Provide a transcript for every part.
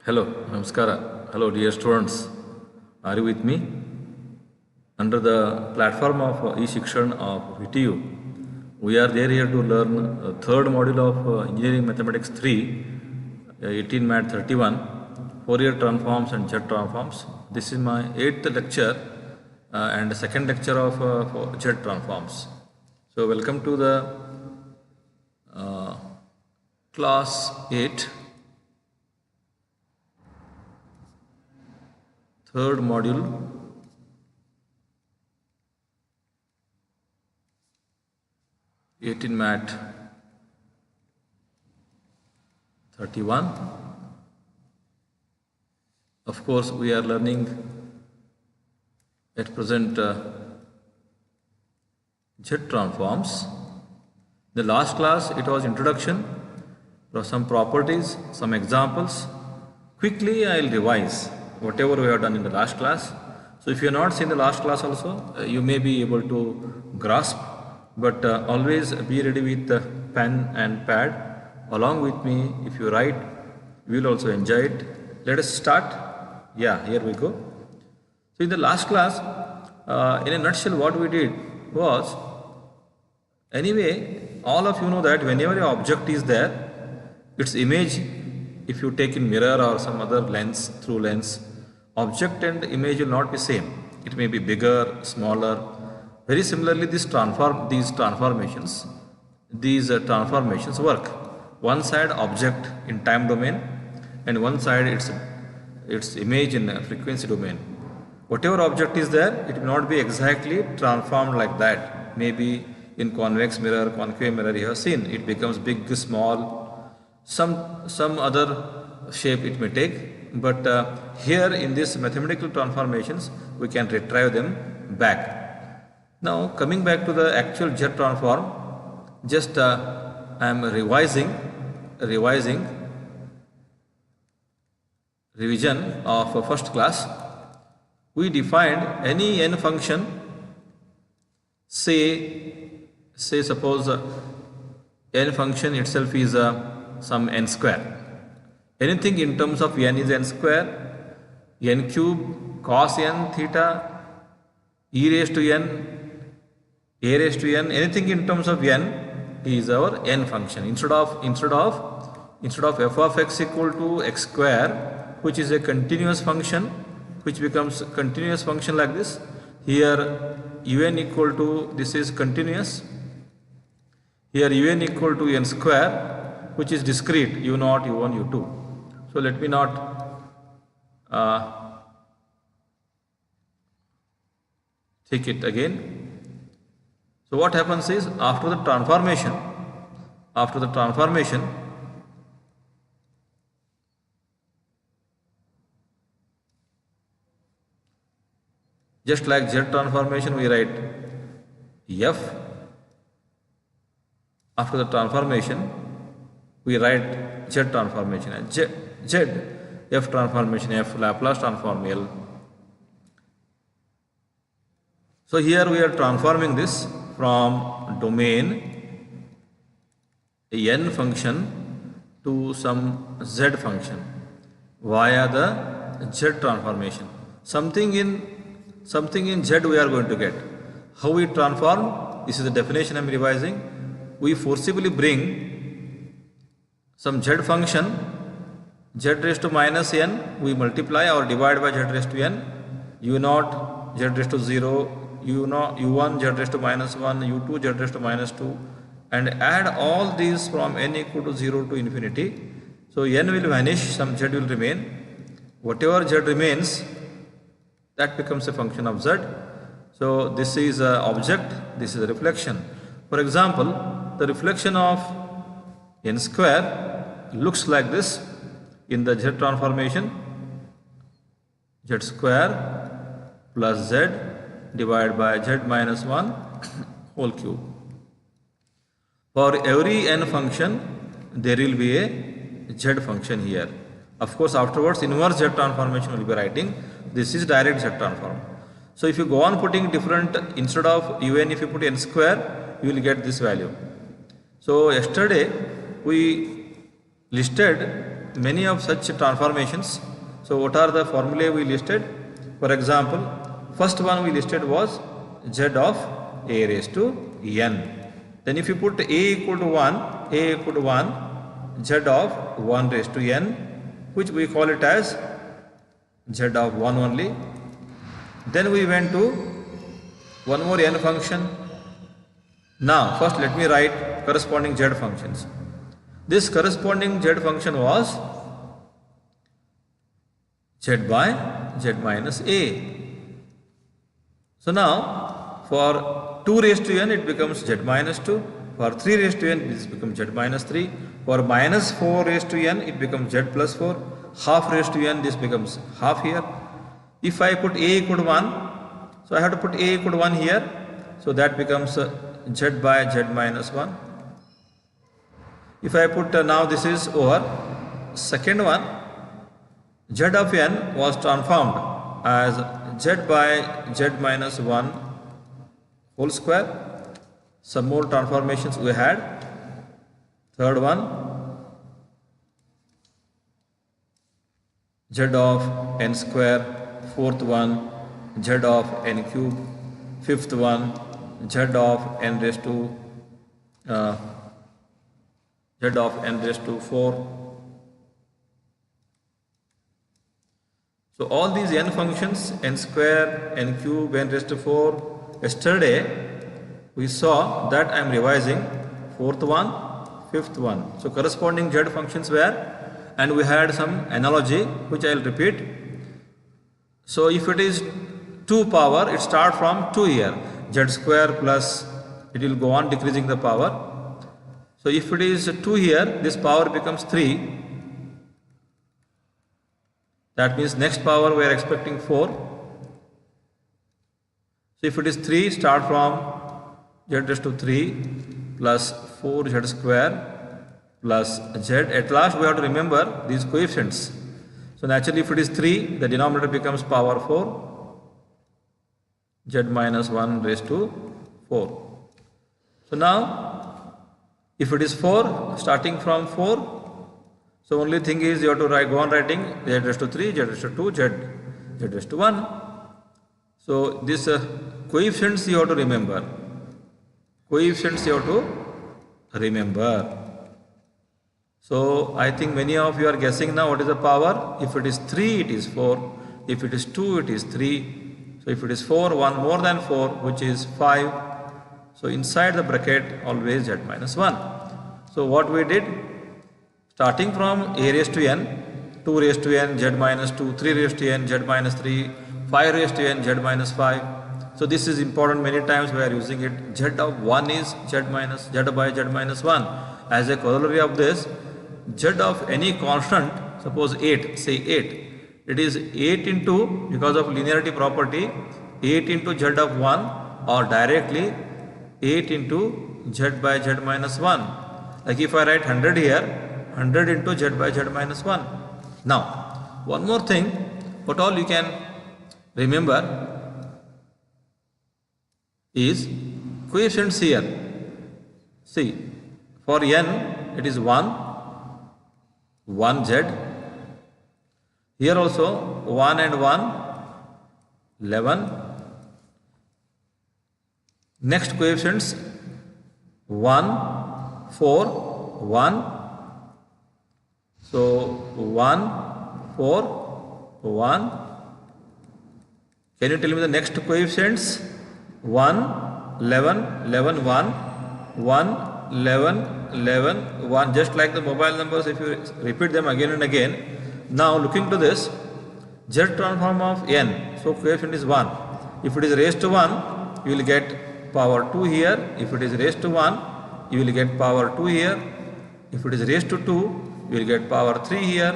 Hello, Namaskara. Hello, dear students. Are you with me? Under the platform of e-Shikshan of VTU, we are there here to learn third module of Engineering Mathematics 3, 18 Math 31, Fourier transforms and Z transforms. This is my 8th lecture and second lecture of Z transforms. So, welcome to the class 8. Third module, (18 Math 31). Of course, we are learning at present Z transforms. The last class it was introduction, some properties, some examples. Quickly I will revise whatever we have done in the last class. So if you have not seen the last class also, you may be able to grasp, but always be ready with pen and pad along with me. If you write, you will also enjoy it. Let us start. Yeah, here we go. So in the last class, in a nutshell, what we did was, anyway, all of you know that whenever an object is there, its image, if you take in mirror or some other lens, through lens, object and image will not be same. It may be bigger, smaller. Very similarly, these transformations work. One side object in time domain, and one side its image in frequency domain. Whatever object is there, it will not be exactly transformed like that. Maybe in convex mirror, concave mirror, you have seen it becomes big, small, some other shape it may take. But here in this mathematical transformations, we can retrieve them back. Now coming back to the actual Z transform, just I am revision of first class. We defined any n function, say suppose n function itself is some n square. Anything in terms of n is n square, n cube, cos n theta, e raised to n, a raised to n, anything in terms of n is our n function. Instead of f of x equal to x square, which is a continuous function, which becomes continuous function like this. Here un equal to, this is continuous. Here un equal to n square, which is discrete, u0, u1, u2. So let me not take it again. So what happens is, after the transformation, just like Z transformation, we write f. After the transformation, we write Z transformation as Z, F transformation, F, Laplace transform L. So here we are transforming this from domain n function to some Z function via the Z transformation. Something in Z we are going to get. How we transform? This is the definition I am revising. We forcibly bring some Z function, Z raised to minus n, we multiply or divide by Z raised to n, u0, Z raised to 0, u1, Z raised to minus 1, u2, Z raised to minus 2, and add all these from n equal to 0 to infinity. So n will vanish, some Z will remain. Whatever Z remains, that becomes a function of Z. So this is an object, this is a reflection. For example, the reflection of n square looks like this in the Z transformation: Z square plus Z divided by Z minus 1 whole cube. For every n function, there will be a Z function here. Of course, afterwards inverse Z transformation will be writing. This is direct Z transform. So if you go on putting different, instead of un, if you put n square, you will get this value. So yesterday we listed many of such transformations. So what are the formulae we listed? For example, first one we listed was z of a raised to n. Then if you put a equal to 1, z of 1 raised to n, which we call it as z of 1 only. Then we went to one more n function. Now first let me write corresponding z functions. This corresponding z function was z by z minus a. So now for 2 raised to n it becomes z minus 2. For 3 raised to n this becomes z minus 3. For minus 4 raised to n it becomes z plus 4. Half raised to n this becomes half here. If I put a equal to 1, so I have to put a equal to 1 here. So that becomes z by z minus 1. If I put now this is over second one, z of n was transformed as z by z minus 1 whole square. Some more transformations we had. Third one, z of n square. Fourth one, z of n cube. Fifth one, z of n raised to 4. So all these n functions, n square, n cube, n raised to 4. Yesterday we saw that I am revising fourth one, fifth one. So corresponding z functions were, and we had some analogy which I will repeat. So if it is 2 power, it starts from 2 here, z square plus, it will go on decreasing the power. So if it is 2 here, this power becomes 3. That means next power we are expecting 4. So if it is 3, start from z raised to 3 plus 4z square plus z. At last we have to remember these coefficients. So naturally if it is 3, the denominator becomes power 4. Z minus 1 raised to 4. So now if it is 4, starting from 4, so only thing is you have to go on writing z raised to 3, z raised to 2, z raised to 1. So this coefficients you have to remember. Coefficients you have to remember. So I think many of you are guessing now what is the power. If it is 3, it is 4. If it is 2, it is 3. So if it is 4, 1 more than 4, which is 5. So inside the bracket always z minus 1. So what we did, starting from a raised to n, 2 raised to n, z minus 2, 3 raised to n, z minus 3, 5 raised to n, z minus 5. So this is important, many times we are using it. Z of 1 is z by z minus 1. As a corollary of this, z of any constant, suppose 8, say 8. It is 8 into, because of linearity property, 8 into z of 1, or directly 8 into z by z minus 1. Like if I write 100 here, 100 into z by z minus 1. Now, one more thing, what all you can remember is coefficients here. See, for n it is 1 z. Here also 1 and 1, 11. Next coefficients 1, 4, 1. So 1, 4, 1. Can you tell me the next coefficients? 1, 11, 11, 1, 1, 11, 11, 1. Just like the mobile numbers, if you repeat them again and again. Now looking to this, z transform of n, so coefficient is 1. If it is raised to 1, you will get power 2 here. If it is raised to 1, you will get power 2 here. If it is raised to 2, you will get power 3 here.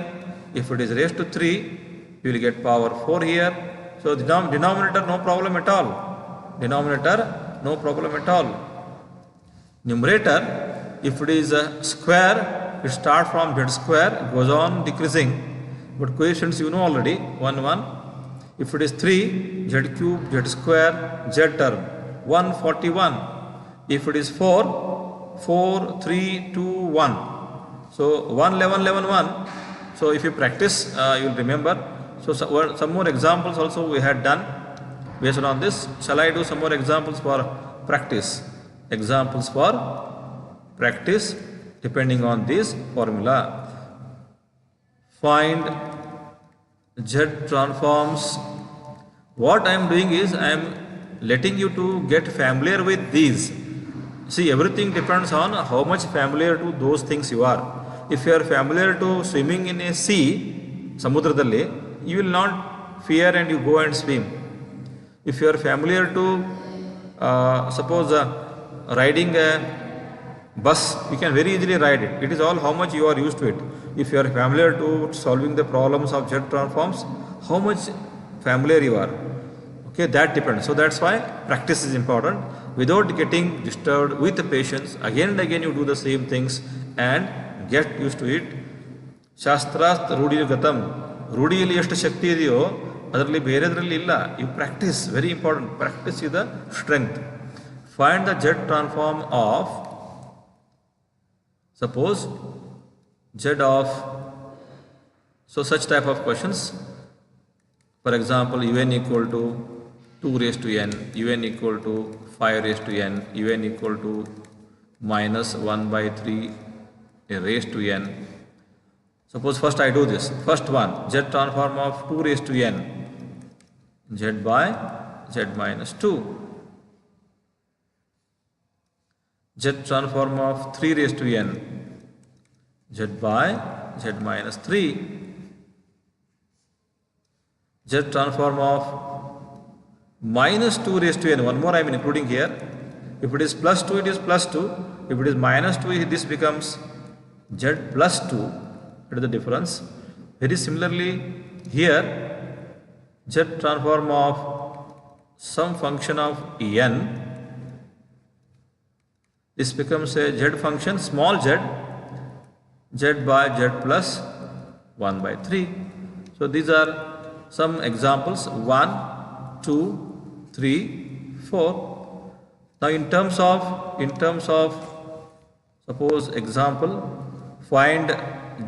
If it is raised to 3, you will get power 4 here. So the denominator no problem at all. Denominator no problem at all. Numerator, if it is a square, it starts from z square, goes on decreasing. But coefficients you know already, 1, 1. If it is 3, z cube, z square, z term, 141. If it is 4, 4, 3, 2, 1. So 1, 11, 11, 1. So if you practice, you will remember. So some more examples also we had done based on this. Shall I do some more examples for practice? Examples for practice depending on this formula. Find Z transforms. What I am doing is I am letting you to get familiar with these. See, everything depends on how much familiar to those things you are. If you are familiar to swimming in a sea, Samudradalli, you will not fear and you go and swim. If you are familiar to, suppose riding a bus, you can very easily ride it. It is all how much you are used to it. If you are familiar to solving the problems of Z transforms, how much familiar you are. Okay, that depends. So that's why practice is important. Without getting disturbed, with the patience, again and again you do the same things and get used to it. Shastrast Rudiyagatam. ರೂಢಿಯಲ್ಲಿ ಎಷ್ಟು ಶಕ್ತಿ ಇದೆಯೋ ಅದರಲ್ಲಿ ಬೇರೆದರಲ್ಲಿ ಇಲ್ಲ. You practise, very important. Practice is the strength. Find the Z transform of, suppose Z of, so such type of questions. For example, un equal to 2 raised to n, un equal to 5 raised to n, un equal to minus 1 by 3 raised to n. Suppose first I do this. First one, Z transform of 2 raised to n, Z by Z minus 2. Z transform of 3 raised to n, Z by Z minus 3. Z transform of minus 2 raised to n. One more I am including here. If it is plus 2, it is plus 2. If it is minus 2, this becomes Z plus 2. That is the difference. Very similarly, here Z transform of some function of n, this becomes a Z function, small z, Z by Z plus 1 by 3. So these are some examples, 1, 2, 3, 4. Now in terms of suppose example, find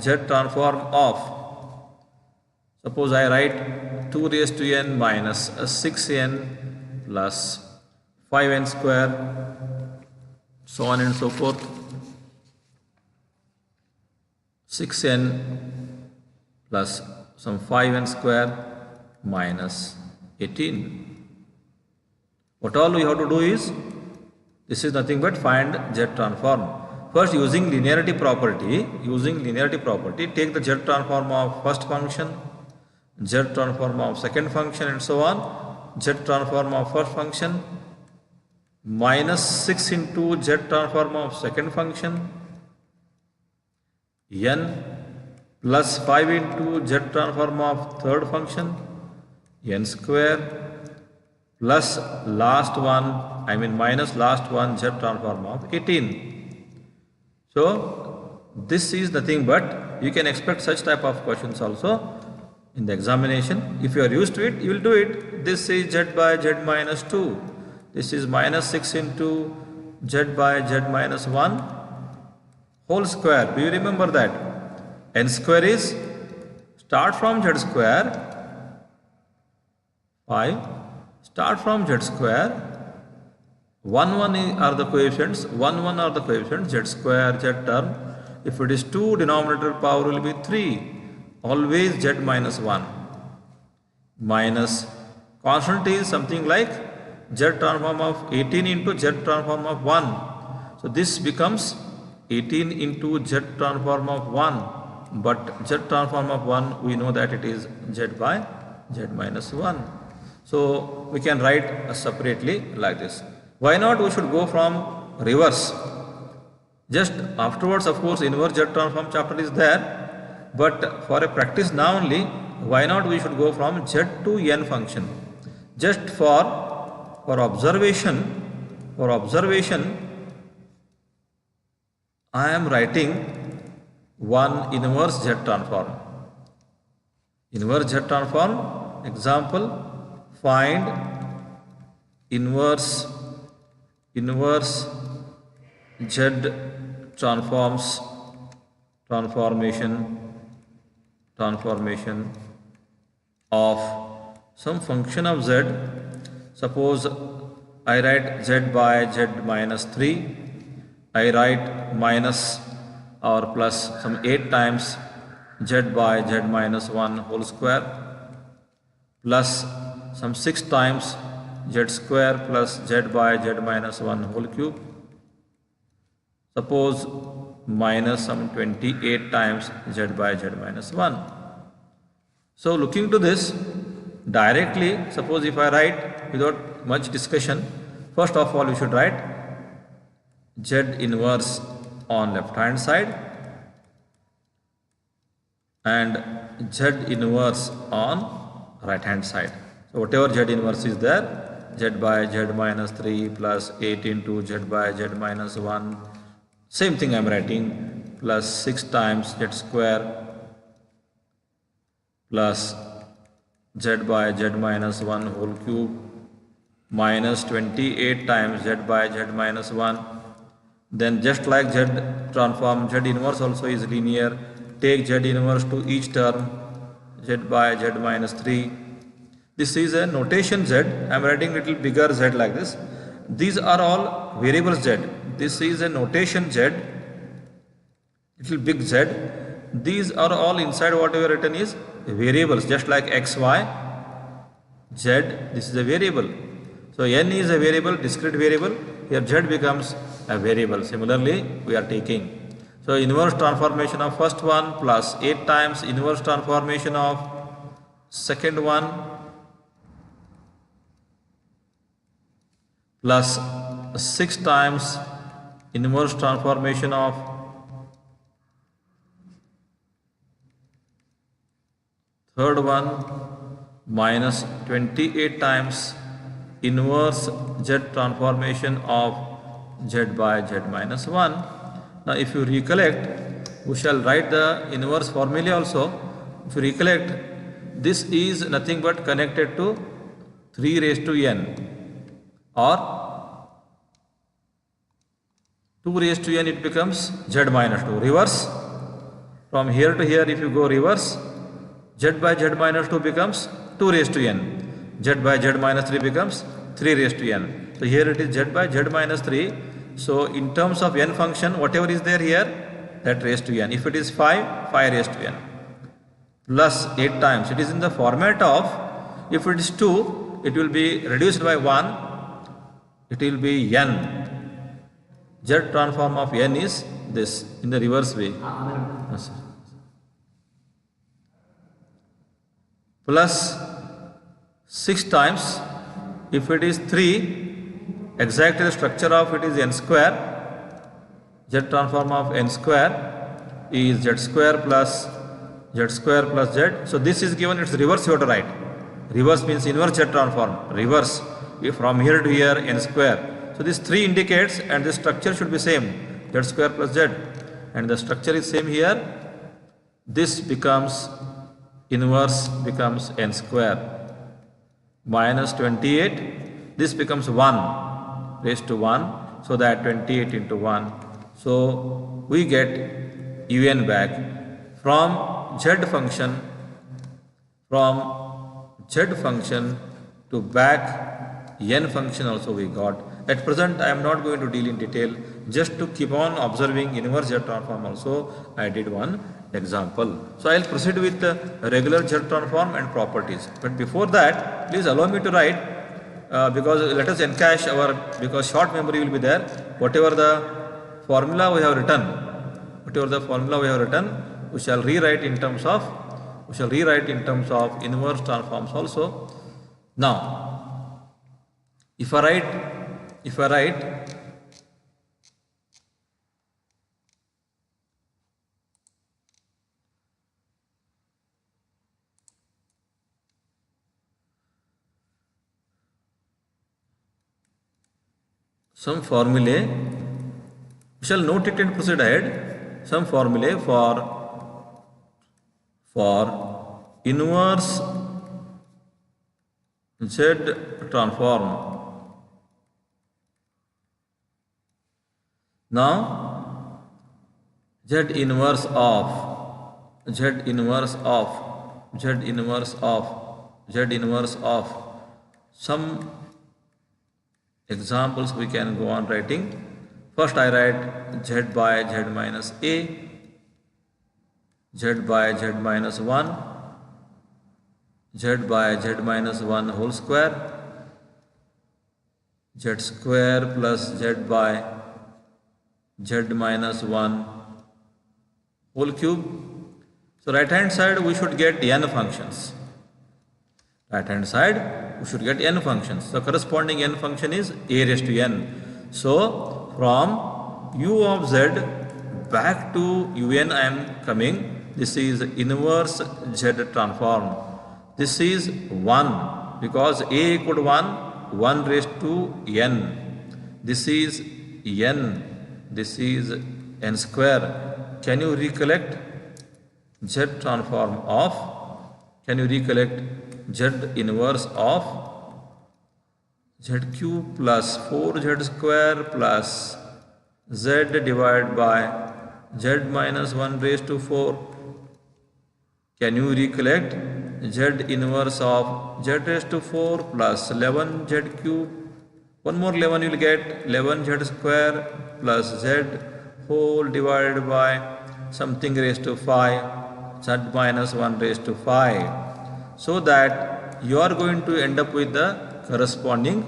Z transform of, suppose I write 2 raised to n minus 6n plus 5n square, so on and so forth. 6n plus some 5n square minus 18. What all we have to do is, this is nothing but find Z transform. First, using linearity property, take the Z transform of first function, Z transform of second function and so on, Z transform of first function, minus 6 into Z transform of second function, n plus 5 into Z transform of third function, n square, plus last one, minus last one, Z transform of 18. So this is nothing but, you can expect such type of questions also in the examination. If you are used to it, you will do it. This is Z by Z minus 2. This is minus 6 into Z by Z minus 1 whole square. Do you remember that? N square is, start from Z square, 5, start from Z square, 1 1 are the coefficients, 1 1 are the coefficients, Z square, Z term. If it is 2, denominator power will be 3, always Z minus 1. Minus constant is something like Z transform of 18 into Z transform of 1. So this becomes 18 into Z transform of 1. But Z transform of 1, we know that it is Z by Z minus 1. So we can write separately like this. Why not we should go from reverse? Just afterwards, of course, inverse Z transform chapter is there. But for a practice now only, why not we should go from Z to n function? Just for observation, I am writing one inverse Z transform. Inverse Z transform, example, find inverse Z transformation transformation of some function of z. Suppose I write z by z minus 3. I write minus or plus some 8 times z by z minus 1 whole square plus some 6 times z square plus z by z minus 1 whole cube. Suppose minus some 28 times z by z minus 1. So looking to this directly, suppose if I write without much discussion, first of all we should write z inverse on left hand side and z inverse on right hand side. So whatever z inverse is there, z by z minus 3 plus 8 into z by z minus 1, same thing I am writing, plus 6 times z square plus z by z minus 1 whole cube minus 28 times z by z minus 1. Then just like z transform, z inverse also is linear. Take z inverse to each term, z by z minus 3. This is a notation z. I am writing little bigger z like this. These are all variables z. This is a notation z, little big z. These are all inside whatever written is variables, just like x, y, z. This is a variable. So n is a variable, discrete variable. Here z becomes a variable. Similarly, we are taking. So inverse transformation of first one plus 8 times inverse transformation of second one plus 6 times inverse transformation of third one minus 28 times inverse z transformation of z by z minus 1. Now if you recollect, we shall write the inverse formula also. If you recollect, this is nothing but connected to 3 raised to n or 2 raised to n, it becomes z minus 2. Reverse, from here to here if you go reverse, z by z minus 2 becomes 2 raised to n. Z by z minus 3 becomes 3 raised to n. So here it is z by z minus 3. So in terms of n function, whatever is there here, that raised to n. If it is 5, 5 raised to n. Plus 8 times. It is in the format of, if it is 2, it will be reduced by 1. It will be n. Z transform of n is this, in the reverse way. Yes, plus 6 times, if it is 3, exactly the structure of it is n square. Z transform of n square is z square plus z square plus z. So this is given, its reverse you have to write. Reverse means inverse z transform. Reverse, from here to here n square. So this 3 indicates, and the structure should be same, z square plus z, and the structure is same here. This becomes inverse, becomes n square minus 28. This becomes 1 raised to 1, so that 28 into 1. So we get un back from z function, to back n function also we got. At present I am not going to deal in detail, just to keep on observing inverse z transform also I did one example. So I will proceed with the regular z transform and properties. But before that, please allow me to write, because let us encache our, because short memory will be there. Whatever the formula we have written, we shall rewrite in terms of, inverse transforms also. Now, if I write some formulae, we shall note it and proceed ahead. Some formulae for inverse z transform. Now z inverse of z inverse of z inverse of z inverse of some examples we can go on writing. First I write z by z minus a, z by z minus 1, z by z minus 1 whole square, z square plus z by z minus 1 whole cube. So right hand side we should get n functions. Right hand side we should get n functions. The corresponding n function is a raised to n. So from u of z back to un I am coming. This is inverse z transform. This is 1 because a equal to 1 raised to n. This is n. This is n square. Can you recollect z transform of? Can you recollect z inverse of z cube plus 4z square plus z divided by z minus 1 raised to 4? Can you recollect z inverse of z raised to 4 plus 11z cube? One more 11 you will get 11z square plus z whole divided by something raised to 5, z minus 1 raised to 5. So that you are going to end up with the corresponding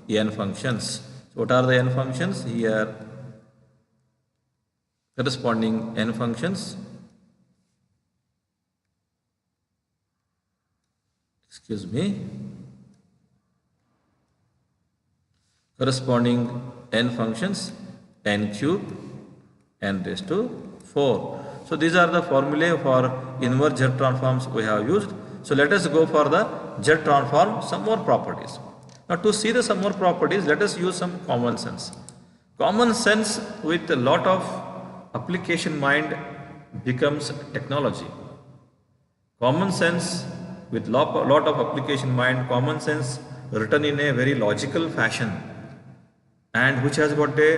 n functions. So what are the n functions? Here corresponding n functions. Excuse me. Corresponding n functions, n cube, n raised to 4. So these are the formulae for inverse Z transforms we have used. So let us go for the Z transform, some more properties. Now to see the some more properties, let us use some common sense. Common sense with a lot of application mind becomes technology. Common sense with lot of application mind, common sense written in a very logical fashion and which has got a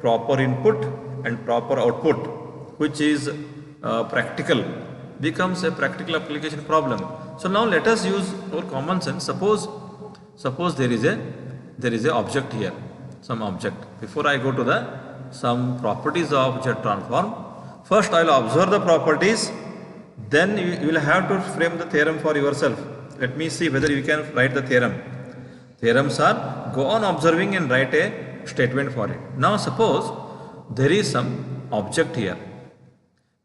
proper input and proper output, which is practical, becomes a practical application problem. So now let us use our common sense. Suppose there is a object here, some object. Before I go to the some properties of Z transform, first I will observe the properties, then you will have to frame the theorem for yourself. Let me see whether you can write the theorem. Theorems are go on observing and write a statement for it. Now suppose there is some object here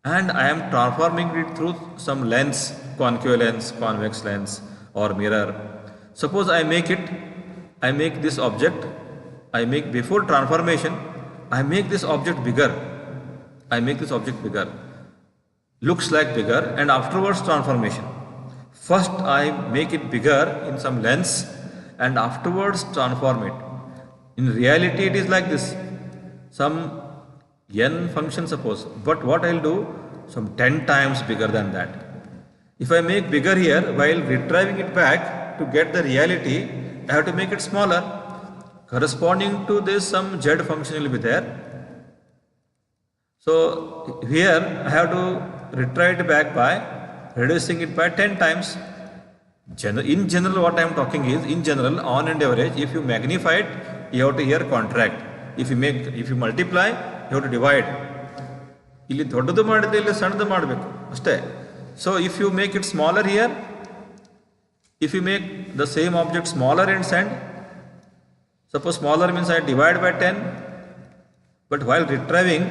and I am transforming it through some lens, concave lens, convex lens or mirror. Suppose I make this object, before transformation, I make this object bigger. Looks like bigger, and afterwards transformation. First I make it bigger in some lens and afterwards transform it. In reality it is like this, some n function suppose, but what I will do, some 10 times bigger than that. If I make bigger here, while retrieving it back to get the reality, I have to make it smaller. Corresponding to this, some z function will be there. So here I have to retrieve it back by reducing it by 10 times. In general, what I am talking is, in general, on and average, if you magnify it, you have to here contract. If you multiply, you have to divide. ಇಲ್ಲಿ ದೊಡ್ಡದು ಮಾಡಿದ್ರೆ ಇಲ್ಲಿ ಸಣ್ಣದು ಮಾಡಬೇಕು ಅಷ್ಟೇ. So if you make it smaller here, if you make the same object smaller and send, suppose smaller means I divide by 10, but while retrieving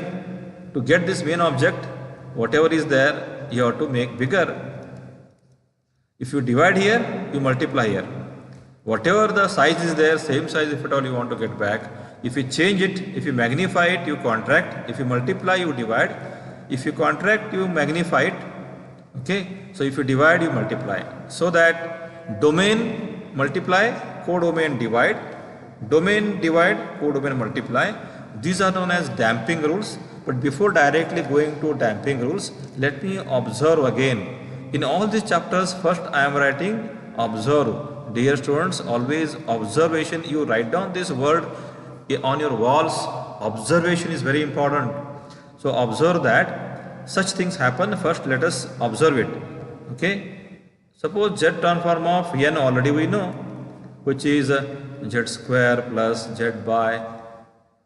to get this main object, whatever is there, you have to make bigger. If you divide here, you multiply here. Whatever the size is there, same size if at all you want to get back. If you change it, if you magnify it, you contract. If you multiply, you divide. If you contract, you magnify it. Okay. So if you divide, you multiply. So that domain multiply, codomain divide. Domain divide, codomain multiply. These are known as damping rules. But before directly going to damping rules, let me observe again. In all these chapters, first I am writing observe. Dear students, always observation. You write down this word on your walls. Observation is very important. So observe that such things happen, first let us observe it. Okay. Suppose Z transform of n already we know, which is Z square plus Z by,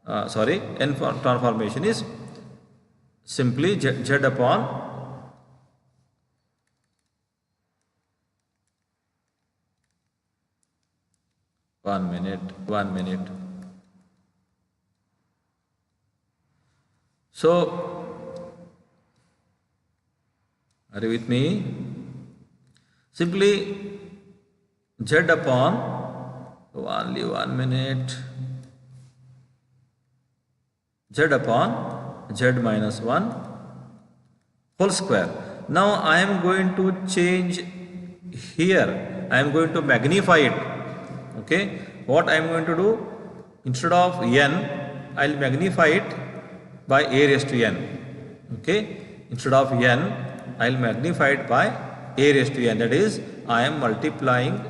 n transformation is simply Z upon 1 minute. So, are you with me? Simply Z upon, only 1 minute, Z upon Z minus 1 whole square. Now I am going to change here, I am going to magnify it. Okay, what I am going to do, instead of n, I will magnify it by a raised to n. Okay, instead of n, I will magnify it by a raised to n. That is, I am multiplying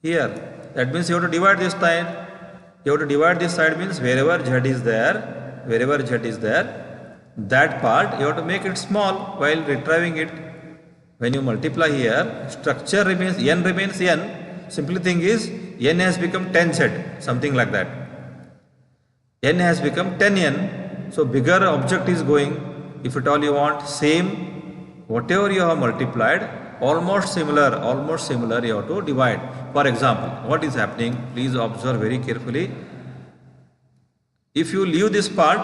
here. That means you have to divide this side. You have to divide this side, means wherever z is there, that part you have to make it small while retrieving it. When you multiply here, structure remains, n remains n. Simply thing is, n has become 10z, something like that. N has become 10n. So bigger object is going. If at all you want same, whatever you have multiplied, almost similar, you have to divide. For example, what is happening? Please observe very carefully. If you leave this part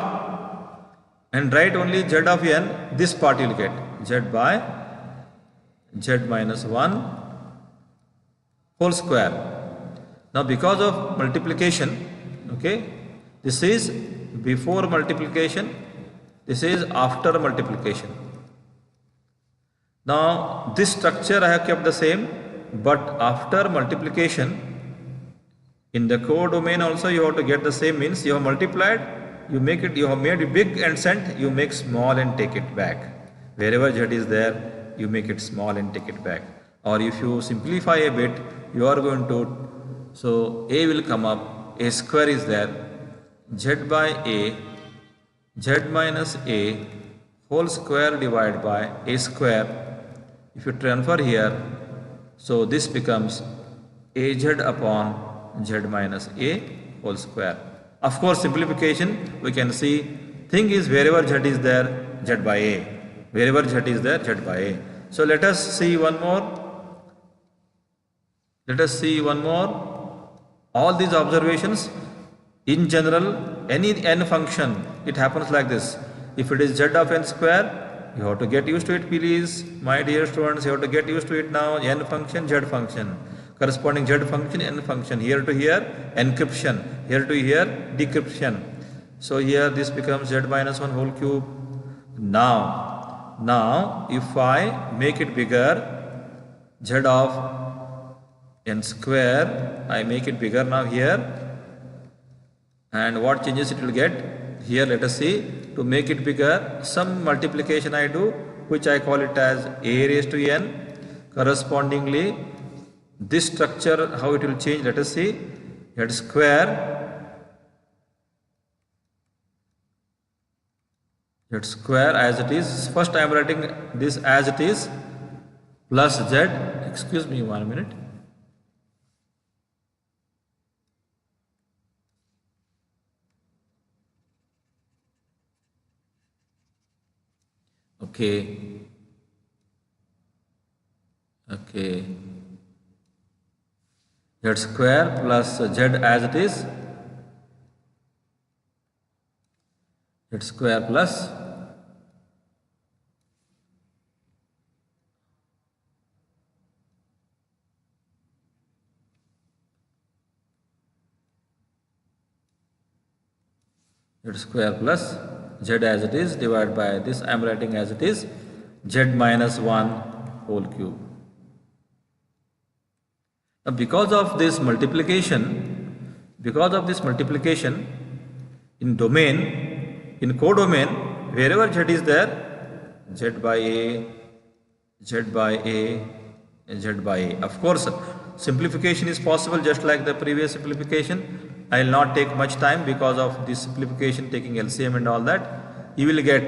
and write only z of n, this part you will get z by z minus 1 whole square. Now because of multiplication, okay, this is before multiplication, this is after multiplication. Now this structure I have kept the same, but after multiplication, in the codomain also you have to get the same, means you have multiplied, you make it, you have made it big and sent, you make small and take it back. Wherever z is there, you make it small and take it back. Or if you simplify a bit, you are going to, so a will come up, a square is there, z by a, z minus a whole square divided by a square. If you transfer here, so this becomes az upon z minus a whole square. Of course, simplification we can see, thing is wherever z is there, z by a. Wherever z is there, z by a. So let us see one more. All these observations, in general, any n function, it happens like this. If it is z of n square, you have to get used to it, please. My dear students, you have to get used to it now. N function, z function. Corresponding z function, n function. Here to here, encryption. Here to here, decryption. So here this becomes z minus 1 whole cube. Now if I make it bigger, z of n square, I make it bigger now here. And what changes it will get? Here let us see, to make it bigger, some multiplication I do, which I call it as a raised to n. Correspondingly, this structure, how it will change, let us see. Z square as it is. First I am writing this as it is, plus z, excuse me 1 minute. Okay. Z square plus z as it is, z square plus z square plus z as it is divided by this, I am writing as it is, z minus 1 whole cube. Now because of this multiplication, in domain, in codomain, wherever z is there, z by a, z by a, and z by a. Of course, simplification is possible just like the previous simplification. I will not take much time because of this simplification, taking LCM and all that. you will get,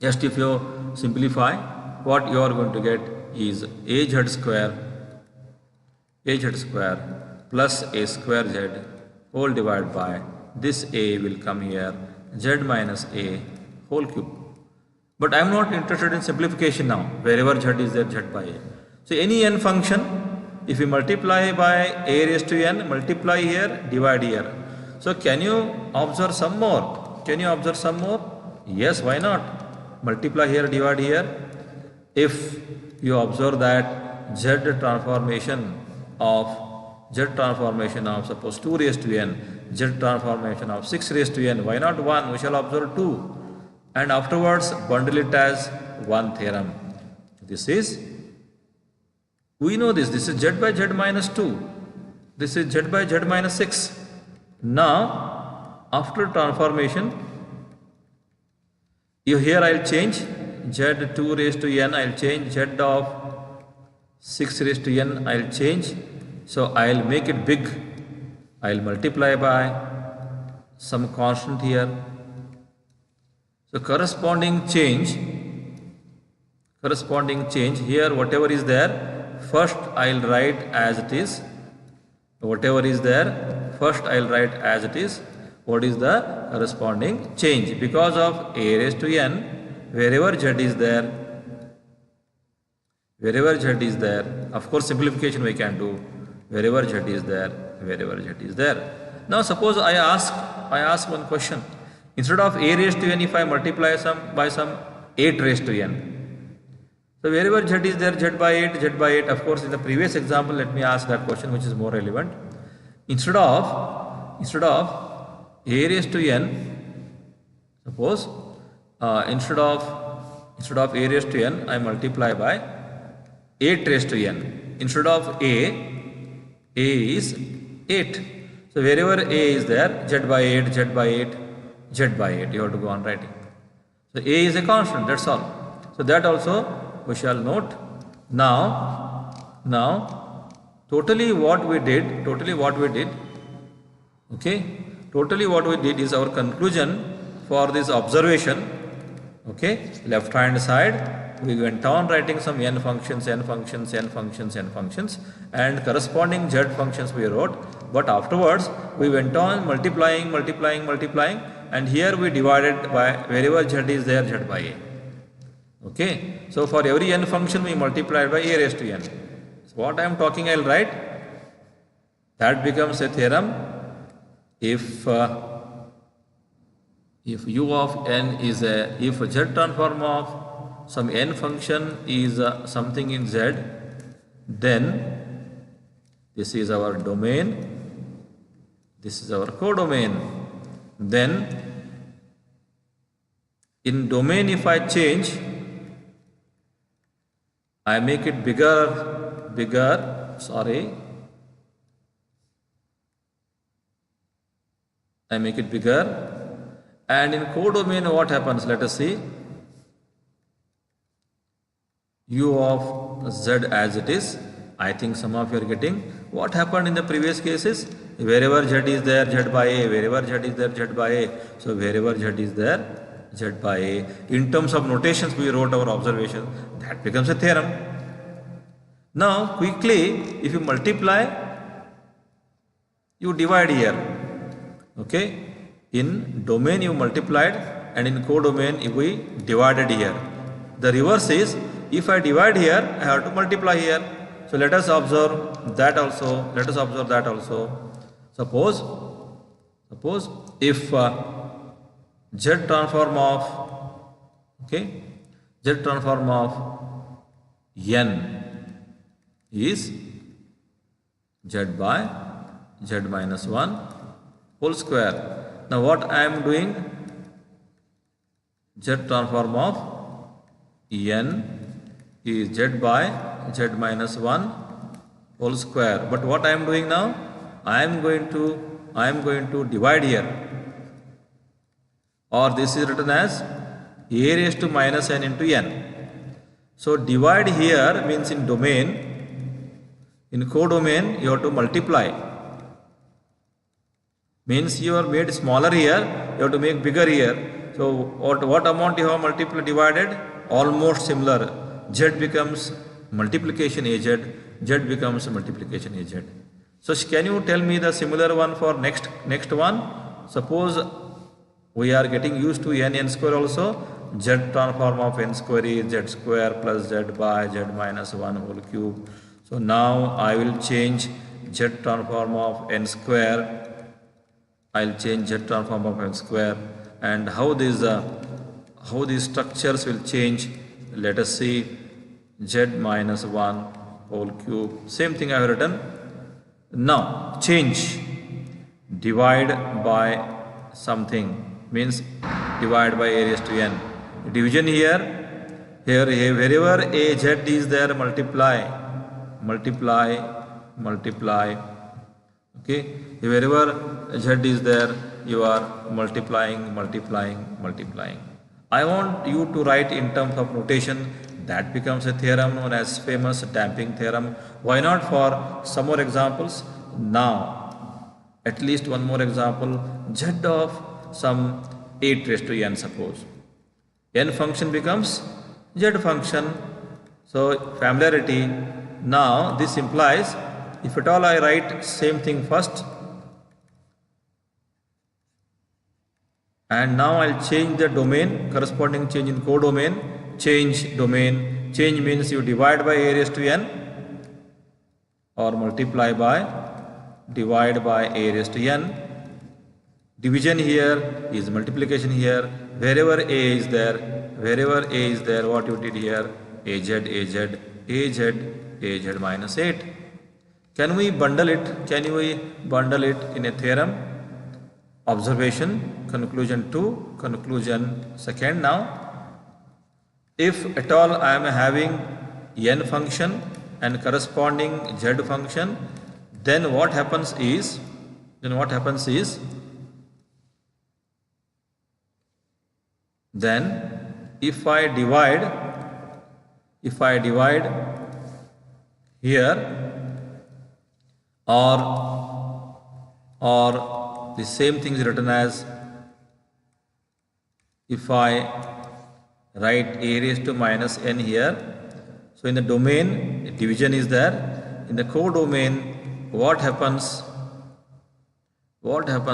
just if you simplify, what you are going to get is az square plus a square z whole divided by this a will come here z minus a whole cube. But I am not interested in simplification now. Wherever z is there, z by a. So any n function, if you multiply by a raised to n, multiply here, divide here. So can you observe some more? Can you observe some more? Yes, why not? Multiply here, divide here. If you observe that z transformation of suppose 2 raised to n, z transformation of 6 raised to n, why not 1? We shall observe 2. And afterwards bundle it as one theorem. This is, we know this is z by z minus 2. This is z by z minus 6. Now, after transformation, here I will change z2 raised to n, I will change z of 6 raised to n, I will change. So I will make it big. I will multiply by some constant here. So corresponding change here, whatever is there, first I will write as it is. Whatever is there, first I will write as it is. What is the corresponding change? Because of a raised to n, wherever z is there, of course simplification we can do. Wherever z is there. Now suppose I ask one question. Instead of a raised to n, if I multiply by some 8 raised to n. So wherever z is there, z by 8. Of course, in the previous example, let me ask that question which is more relevant. Instead of a raised to n, suppose instead of a raised to n, I multiply by 8 raised to n. Instead of a is 8. So wherever a is there, z by 8. You have to go on writing. So a is a constant, that's all. So that also we shall note. Now totally what we did, okay, is our conclusion for this observation. Okay, left hand side we went on writing some n functions, and corresponding z functions we wrote, but afterwards we went on multiplying, and here we divided by wherever z is there, z by a. Okay, so for every n function we multiplied by a raised to n. So what I am talking, I will write. That becomes a theorem. If u of n is if z transform of some n function is something in z, then this is our domain, this is our codomain. Then in domain, if I change, I make it bigger, and in codomain what happens? Let us see. U of z as it is. I think some of you are getting what happened in the previous cases. Wherever z is there, z by a. Wherever z is there, z by a. So wherever z is there, z by a. In terms of notations, we wrote our observation. That becomes a theorem. Now quickly, if you multiply, you divide here. Okay. In domain you multiplied, and in codomain we divided here. The reverse is, if I divide here, I have to multiply here. So let us observe that also. Suppose if z transform of n is z by z minus 1 whole square. Now what I am doing? Z transform of n is z by z minus 1 whole square. But what I am doing now? I am going to divide here, or this is written as a raised to minus n into n. So divide here means in domain. In codomain you have to multiply. Means you are made smaller here, you have to make bigger here. So what amount you have multiplied divided? Almost similar. Z becomes multiplication AZ, Z becomes multiplication AZ. So can you tell me the similar one for next one? Suppose we are getting used to n square also. Z transform of n square is z square plus z by z minus 1 whole cube. So now I will change z transform of n square. I'll change z transform of n square, and how these structures will change. Let us see. Z minus 1 whole cube. Same thing I have written. Now change. Divide by something means divide by a raised to n. Division here wherever a z is there, multiply. Okay, wherever z is there, you are multiplying. I want you to write in terms of notation. That becomes a theorem known as famous damping theorem. Why not for some more examples? Now at least one more example. Z of some 8 raised to n, suppose n function becomes z function. So familiarity. Now this implies, if at all I write same thing first, and now I'll change the domain, corresponding change in codomain. Change domain. Change means you divide by a raised to n or multiply by divide by a raised to n. Division here is multiplication here. Wherever a is there, what you did here? Az minus 8. Can we bundle it? In a theorem? Observation, conclusion 2, conclusion second. Now if at all I am having n function and corresponding z function, then what happens is then if I divide here, or the same thing is written as, if I write a raised to minus n here. So in the domain, division is there. In the codomain, what happens? Wherever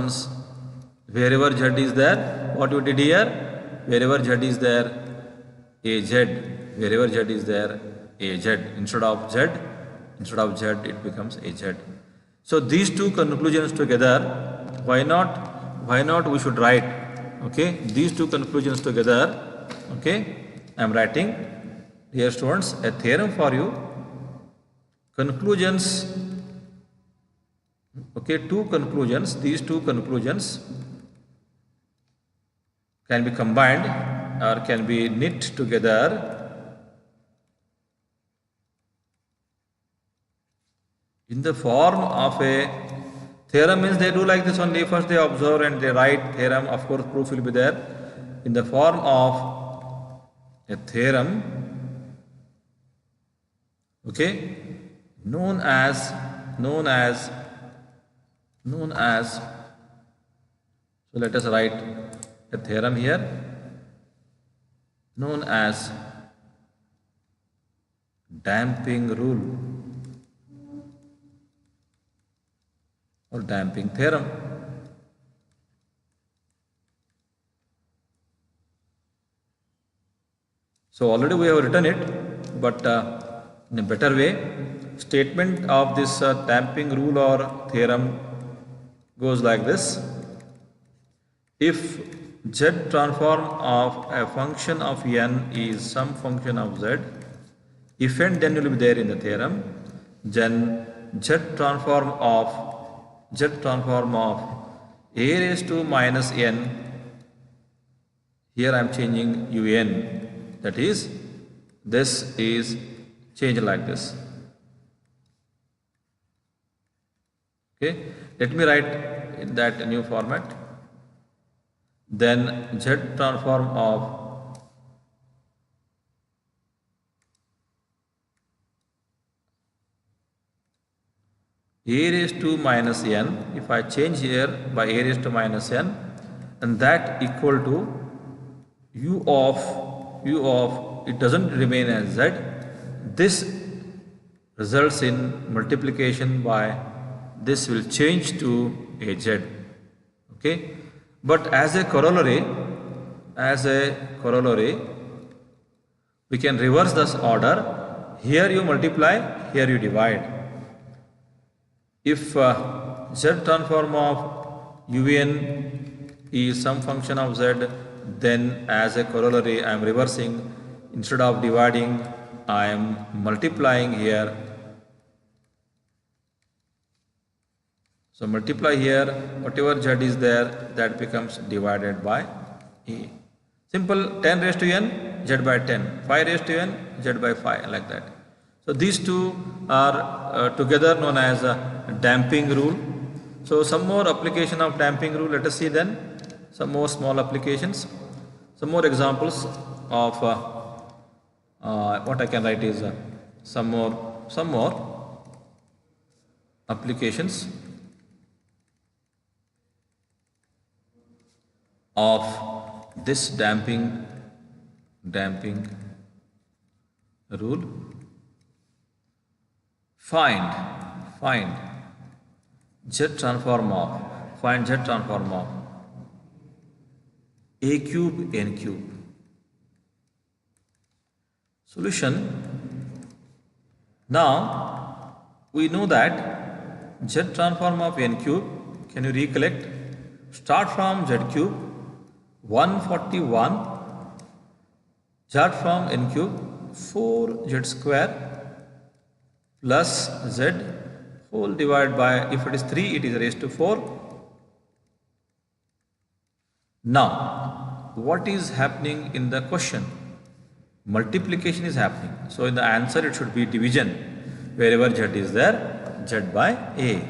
z is there, what you did here? Wherever z is there, az. Wherever z is there, az. Instead of z, it becomes az. So these two conclusions together, why not we should write, okay, these two conclusions together. Okay, I am writing, dear students, a theorem for you. Conclusions, okay, two conclusions. These two conclusions can be combined or can be knit together in the form of a theorem. Means they do like this only. First they observe and they write theorem. Of course proof will be there in the form of a theorem, okay, known as so let us write a theorem here, known as damping rule or damping theorem. So already we have written it, but in a better way. Statement of this damping rule or theorem goes like this. If z transform of a function of n is some function of z, if and then will be there in the theorem, then z transform of a raised to minus n, here I am changing un. That is, this is changed like this. Okay, let me write in that new format. Then z transform of a raised to minus n, if I change here by a raised to minus n, and that equal to u of it doesn't remain as z. This results in multiplication by this will change to a z. Okay, but as a corollary we can reverse this order. Here you multiply, here you divide. If z transform of un is some function of z, then as a corollary I am reversing. Instead of dividing, I am multiplying here. So multiply here, whatever z is there, that becomes divided by a. Simple. 10 raised to n, z by 10. 5 raised to n, z by 5, like that. So these two are together known as a damping rule. So some more application of damping rule, let us see then. Some more small applications. Some more examples of what I can write is some more applications of this damping rule. Find z transform of a cube n cube. Solution. Now we know that z transform of n cube, can you recollect? Start from z cube 141, start from n cube 4z square plus z whole divided by, if it is 3 it is raised to 4. Now what is happening in the question? Multiplication is happening. So in the answer it should be division. Wherever z is there, z by a.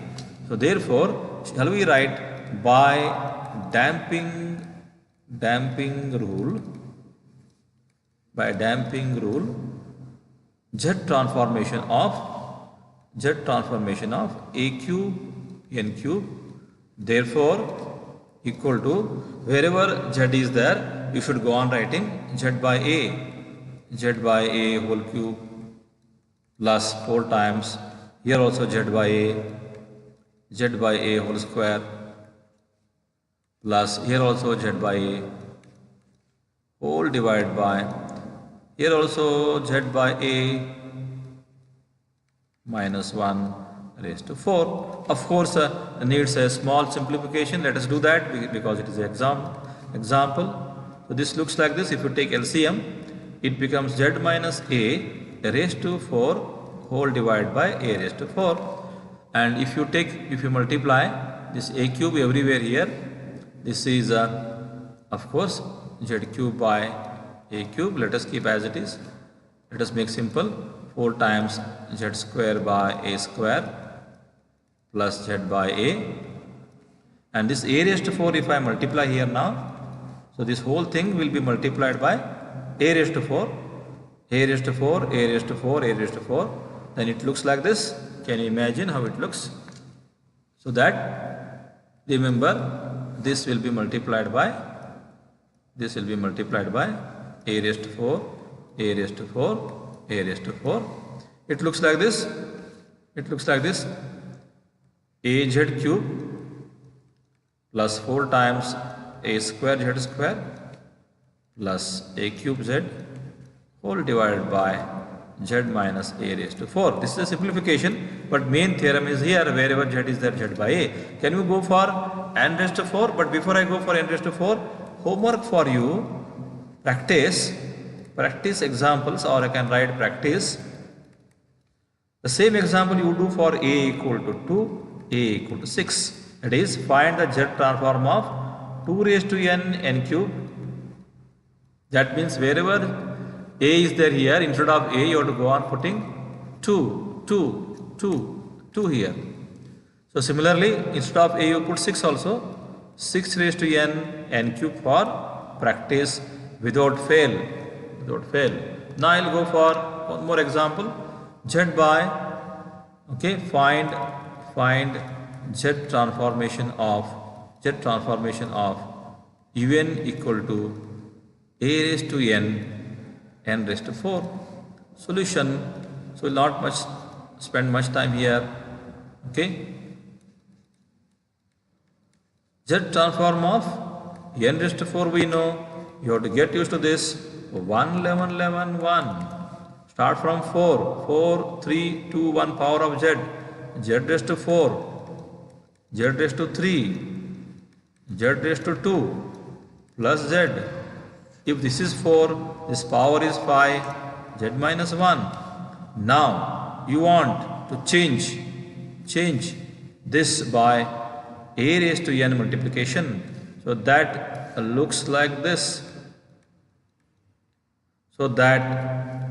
So therefore, shall we write by damping rule, z transformation of a cube n cube, therefore equal to, wherever z is there you should go on writing z by a whole cube plus 4 times, here also z by a whole square plus here also z by a whole divided by, here also z by a minus 1 raised to 4. Of course, needs a small simplification. Let us do that because it is an example. So this looks like this. If you take LCM, it becomes z minus a raised to 4 whole divided by a raised to 4. And if you multiply this a cube everywhere here, this is of course z cube by a cube. Let us keep as it is. Let us make simple. 4 times z square by a square plus z by a, and this a raised to 4 if I multiply here now, so this whole thing will be multiplied by a raised to 4, a raised to 4, a raised to 4, a raised to 4, then it looks like this. Can you imagine how it looks? So that, remember, this will be multiplied by a raised to 4, a raised to 4, a raised to 4. It looks like this. Az cube plus 4 times a square z square plus a cube z whole divided by z minus a raised to 4. This is a simplification, but main theorem is here. Wherever z is there, z by a. Can we go for n raised to 4? But before I go for n raised to 4, homework for you, practice examples, or I can write practice. The same example you do for a equal to 2, a equal to 6. That is, find the z transform of 2 raised to n cube. That means wherever a is there here, instead of a you have to go on putting 2 here. So similarly, instead of a you put 6 also. 6 raised to n cube for practice without fail. Now I will go for one more example. Z by, okay, find z transformation of un equal to a raised to n raised to 4. Solution, so will not much spend much time here. Okay, z transform of n raised to 4 we know. You have to get used to this. 1 11 11 1. Start from 4 4 3 2 1 power of z. Z raised to 4, z raised to 3, z raised to 2 plus z. If this is 4, this power is 5, z minus 1. Now you want to change this by a raised to n multiplication. So that looks like this. So that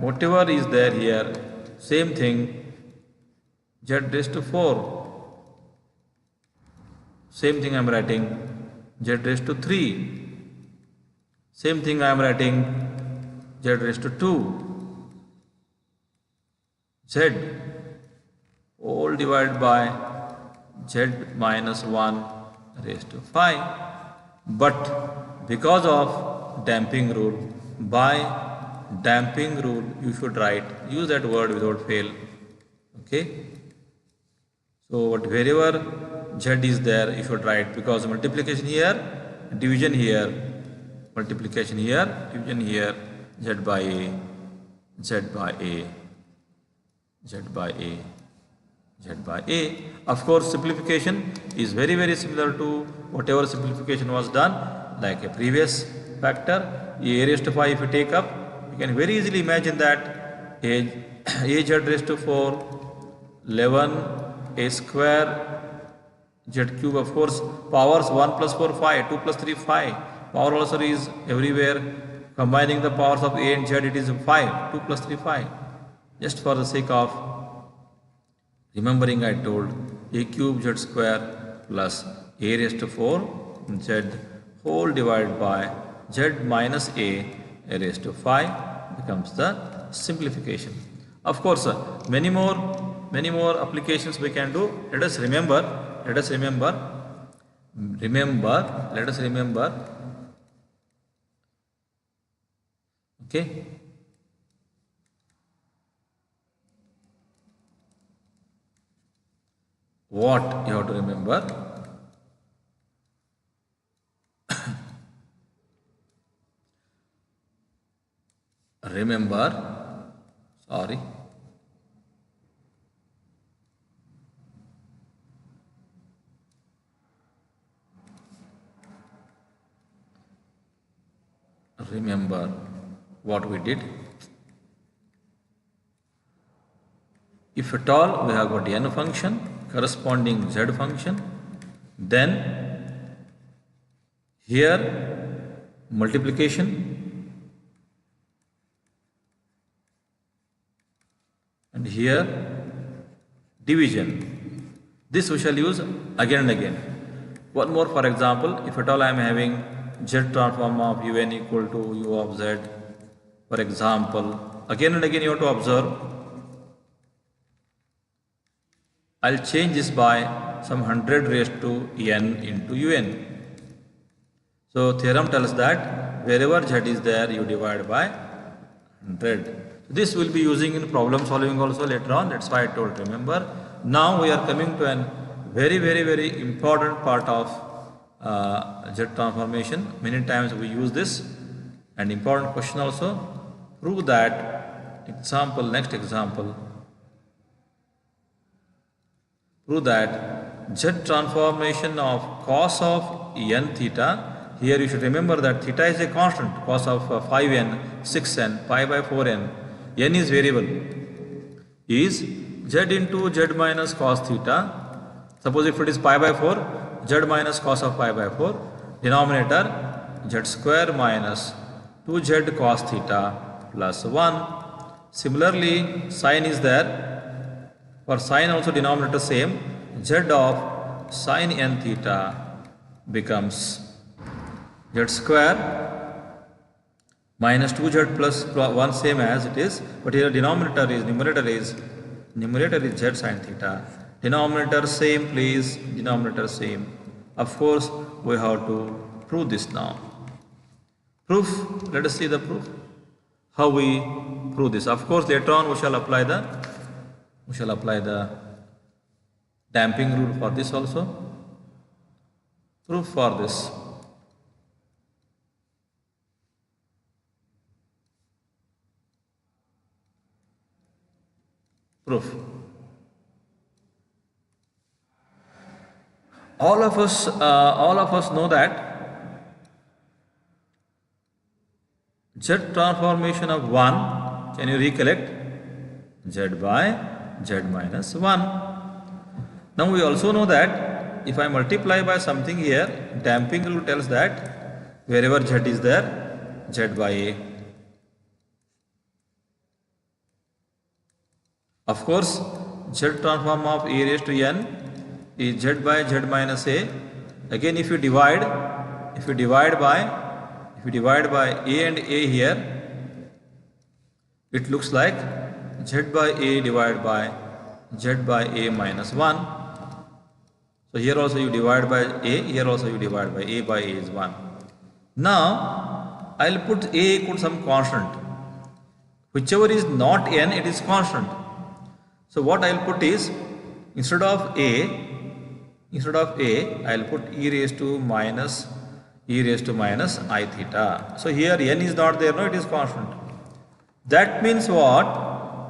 whatever is there here, same thing, z raised to 4. Same thing I am writing, z raised to 3. Same thing I am writing, z raised to 2. Z all divided by z minus 1 raised to 5. But because of damping rule, by damping rule you should write, use that word without fail. Okay, so wherever z is there you should write, because multiplication here, division here, multiplication here, division here, z by a, z by a, z by a, z by a. Of course simplification is very similar to whatever simplification was done, like a previous factor. A raised to 5 if you take up, you can very easily imagine that a z raised to 4 11 a square z cube, of course powers 1 plus 4 5, 2 plus 3 5, power also is everywhere. Combining the powers of a and z, it is 5, 2 plus 3 5. Just for the sake of remembering, I told a cube z square plus a raised to 4 z whole divided by z minus a raised to 5 becomes the simplification. Of course many more applications we can do. Let us remember, okay, what you have to remember. Remember, sorry, remember what we did. If at all we have got n function corresponding z function, then here multiplication, and here division. This we shall use again and again. One more, for example, if at all I am having z transform of un equal to u of z, for example, again and again you have to observe. I'll change this by some 100 raised to n into un. So theorem tells that wherever z is there, you divide by 100. This will be using in problem solving also later on. That's why I told, remember. Now we are coming to an very important part of z transformation. Many times we use this, and important question also. Prove that, example, next example. Prove that z transformation of cos of n theta, here you should remember that theta is a constant, cos of 5n, 6n, pi by 4n, n is variable, is z into z minus cos theta. Suppose if it is pi by 4, z minus cos of pi by 4, denominator z square minus 2z cos theta plus 1. Similarly, sin is there. For sin also denominator same, z of sin n theta becomes z square minus 2z plus 1, same as it is, but here numerator is z sin theta. Denominator same, please, denominator same. Of course, we have to prove this now. Proof. Let us see the proof. How we prove this? Of course, later on we shall apply the damping rule for this also. Proof for this. Proof. All of us know that Z transformation of 1, can you recollect? Z by Z minus 1. Now we also know that if I multiply by something here, damping rule tells that wherever Z is there, Z by A. Of course, Z transform of A raised to N is Z by Z minus A. Again, if you divide by A and A here, it looks like Z by A divided by Z by A minus 1. So here also you divide by A, here also you divide by A is 1. Now, I will put A equal to some constant. Whichever is not N, it is constant. So what I will put is, instead of A, I will put e raised to minus I theta. So here N is not there, no, it is constant. That means what?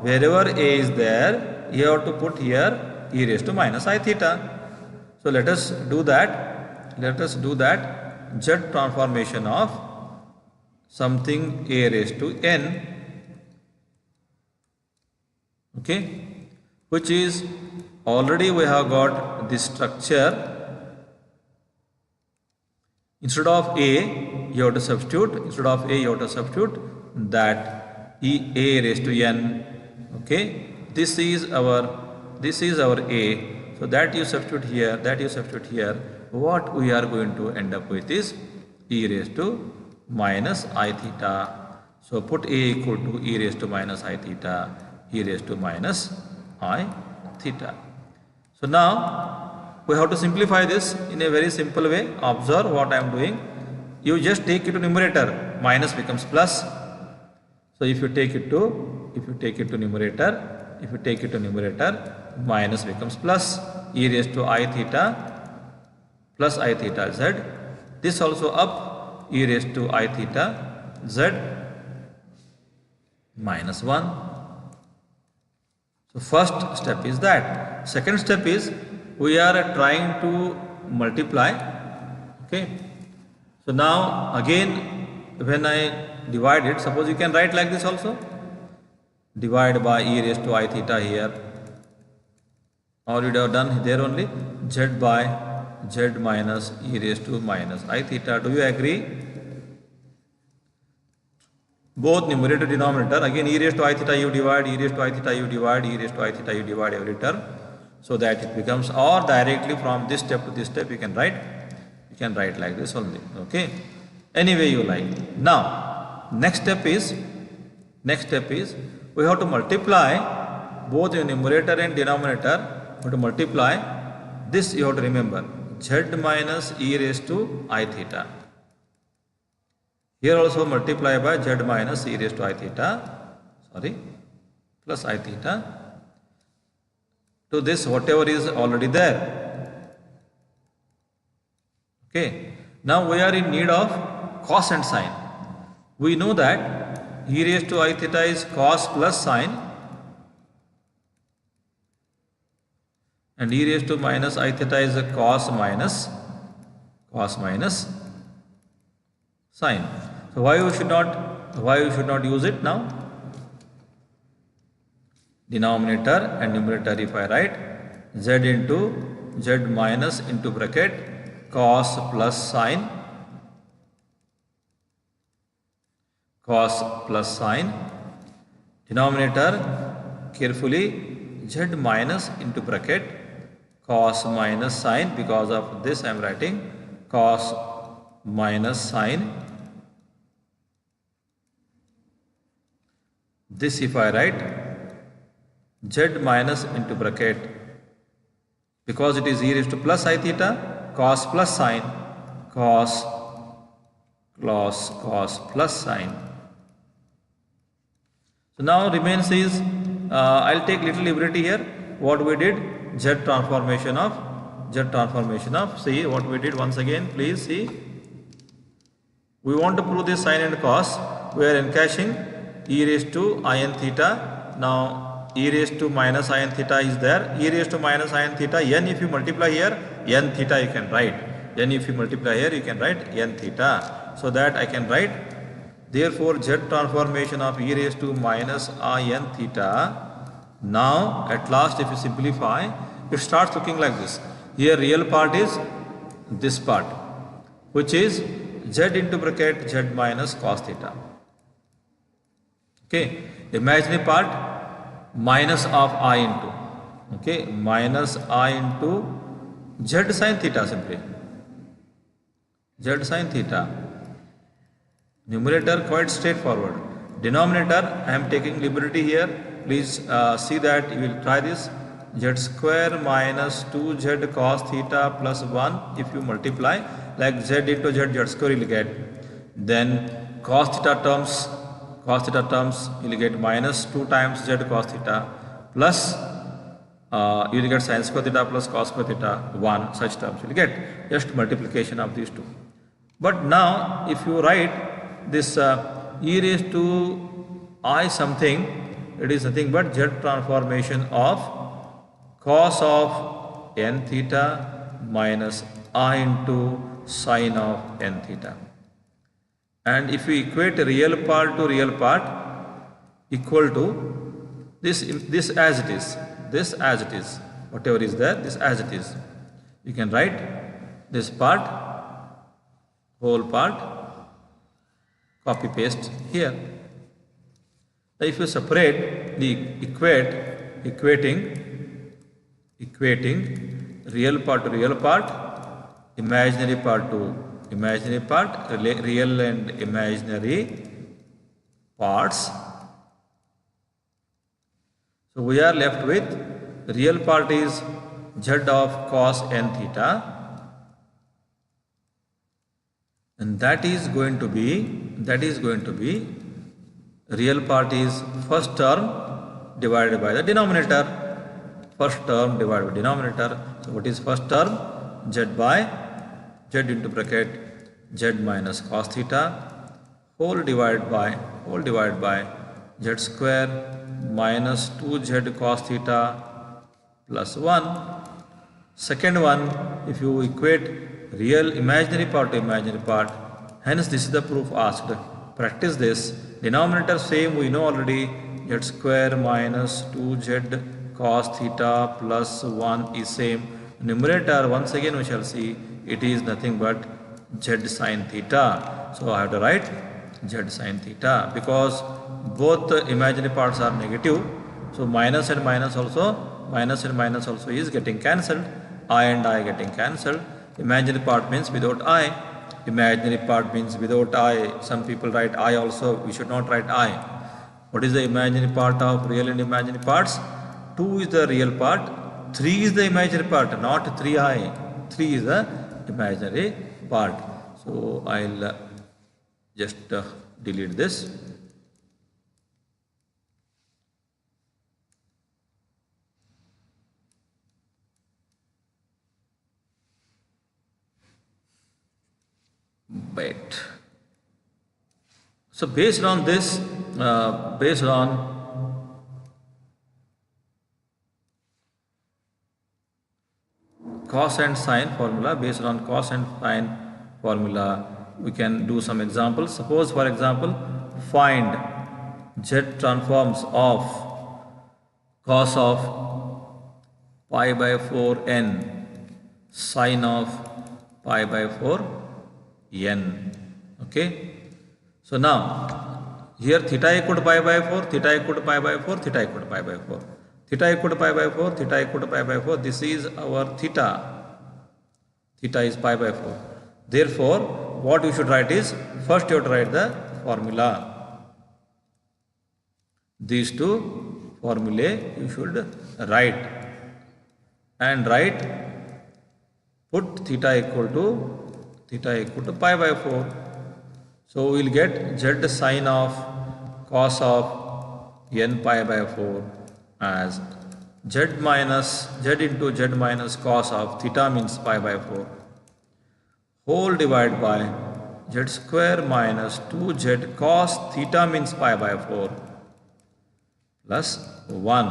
Wherever A is there, you have to put here e raised to minus I theta. So let us do that. Z transformation of something A raised to N. Okay. Which is, already we have got this structure. Instead of A, you have to substitute that A raised to N. Okay, this is our A. So that you substitute here. What we are going to end up with is e raised to minus I theta. So put A equal to e raised to minus I theta, e raised to minus I theta. So now we have to simplify this in a very simple way. Observe what I am doing. You just take it to numerator, minus becomes plus. So if you take it to numerator, minus becomes plus, e raised to I theta plus I theta z. This also up, e raised to I theta z minus 1. So first step is that. Second step is, we are trying to multiply. Okay. So now again, when I divide it, suppose you can write like this also. Divide by e raised to I theta here. Or you would have done there only Z by Z minus e raised to minus I theta. Do you agree? Both numerator denominator, again e raised to I theta you divide, e raised to I theta you divide, e raised to I theta you divide every term, so that it becomes, or directly from this step to this step you can write like this only. Okay, any way you like. Now next step is we have to multiply both in numerator and denominator. We have to multiply this. You have to remember Z minus e raised to I theta. Here also multiply by Z minus e raised to I theta, plus I theta. To this, whatever is already there. Okay. Now we are in need of cos and sine. We know that e raised to I theta is cos plus sine, and e raised to minus I theta is a cos minus sine. So why we should not use it now? Denominator and numerator, if I write Z into Z minus into bracket cos plus sine, denominator carefully Z minus into bracket cos minus sine. Because of this I am writing cos minus sine. This if I write Z minus into bracket, because it is e raised to plus I theta, cos plus sine, cos cos plus sine. So now remains is, I'll take little liberty here. What we did, z transformation of, see what we did once again, please see. We want to prove this sine and cos. We are encashing e raised to in theta. Now e raised to minus in theta is there. E raised to minus in theta, n if you multiply here, n theta you can write. N if you multiply here, you can write n theta. So that I can write, therefore z transformation of e raised to minus in theta. Now at last if you simplify, it starts looking like this. Here real part is this part, which is z into bracket z minus cos theta. Okay, imaginary part minus of I into, okay, minus I into z sin theta, simply z sin theta. Numerator quite straightforward. Denominator I am taking liberty here. Please see that you will try this. Z square minus 2z cos theta plus 1 if you multiply, like z into z square you will get. Then cos theta terms you will get minus 2 times z cos theta plus you will get sin square theta plus cos square theta 1, such terms you will get. Just multiplication of these two. But now if you write this e raised to I something, it is nothing but z transformation of cos of n theta minus I into sine of n theta. And if we equate real part to real part, equal to this as it is, whatever is there, this as it is. You can write this part, whole part, copy paste here. If you separate the equating real part to real part, imaginary part to imaginary part, real and imaginary parts. So we are left with real part is z of cos n theta, and that is going to be real part is first term divided by the denominator. First term divided by denominator. So what is first term? Z into bracket z minus cos theta whole divided by z square minus 2z cos theta plus 1. Second one, if you equate real imaginary part to imaginary part, hence this is the proof asked. Practice this. Denominator same we know already, z square minus 2z cos theta plus 1 is same. Numerator once again we shall see, it is nothing but z sin theta. So I have to write z sin theta because both the imaginary parts are negative. So minus and minus also is getting cancelled. I and I getting cancelled. Imaginary part means without I. Imaginary part means without I. Some people write I also. We should not write I. What is the imaginary part of real and imaginary parts? 2 is the real part. 3 is the imaginary part, not 3I. 3 is the imaginary part. So I'll just delete this. Wait. So based on this, based on cos and sine formula, we can do some examples. Suppose for example, find z transforms of cos of pi by 4 n sine of pi by 4 n. Okay. So now here theta equal to pi by 4, theta equal to pi by 4, theta equal to pi by 4, theta equal to pi by 4, theta equal to pi by 4. This is our theta. Theta is pi by 4. Therefore, what you should write is, first you have to write the formula. These two formulae you should write, and put theta equal to pi by 4. So we will get z sine of cos of n pi by 4 as z into z minus cos of theta means pi by 4 whole divided by z square minus 2z cos theta means pi by 4 plus 1.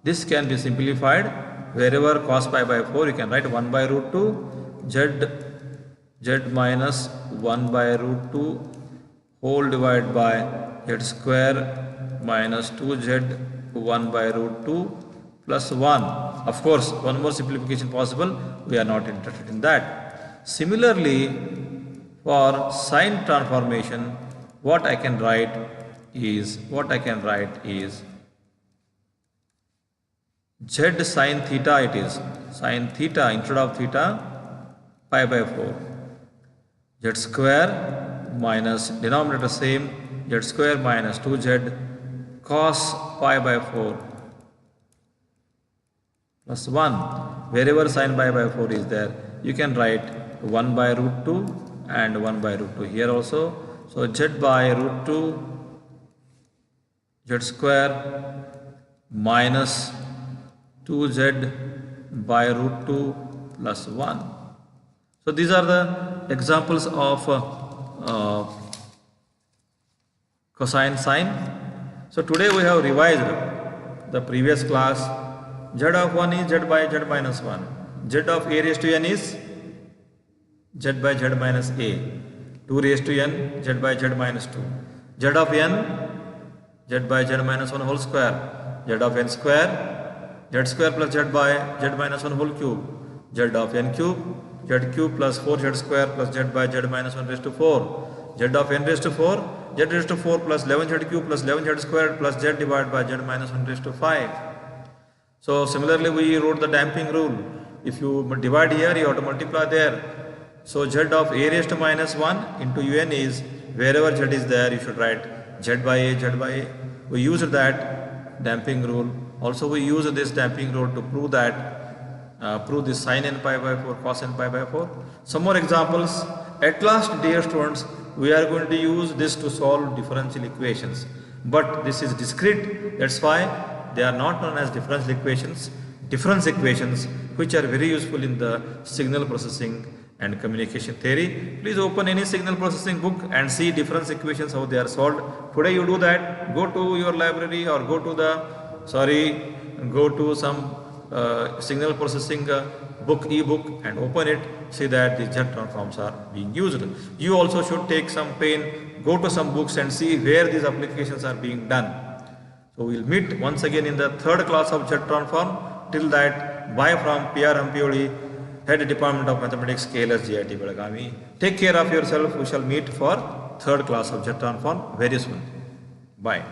This can be simplified. Wherever cos pi by 4, you can write 1 by root 2 z minus 1 by root 2 whole divided by z square minus 2z 1 by root 2 plus 1. Of course, one more simplification possible. We are not interested in that. Similarly, for sine transformation, what I can write is z sine theta. It is sine theta instead of theta pi by 4 z square minus denominator same z square minus 2z cos pi by 4 plus 1. Wherever sine pi by 4 is there, you can write 1 by root 2 and 1 by root 2 here also. So z by root 2 z square minus 2z by root 2 plus 1. So these are the examples of cosine sine. So today we have revised the previous class. Z of 1 is z by z minus 1. Z of a raised to n is z by z minus a. 2 raised to n z by z minus 2. Z of n z by z minus 1 whole square. Z of n square z square plus z by z minus 1 whole cube. Z of n cube z cube plus 4z square plus z by z minus 1 raised to 4. Z of n raised to 4 z raised to 4 plus 11z cube plus 11z squared plus z divided by z minus 1 raised to 5. So similarly we wrote the damping rule. If you divide here, you have to multiply there. So z of a raised to minus 1 into un is wherever z is there, you should write z by a, z by a. We used that damping rule. Also we use this damping rule to prove that prove this sin n pi by 4 cos n pi by 4. Some more examples. At last, dear students, we are going to use this to solve differential equations. But this is discrete, that's why they are not known as differential equations. Difference equations, which are very useful in the signal processing and communication theory. Please open any signal processing book and see difference equations, how they are solved. Today you do that. Go to your library or go to some signal processing book, e-book, and open it. See that the Z transforms are being used. You also should take some pain, go to some books and see where these applications are being done. So we will meet once again in the third class of Z transform. Till that, bye from P.R. Hampioli, Head Department of Mathematics, KLS GIT Belagavi. Take care of yourself. We shall meet for third class of Z transform very soon. Bye.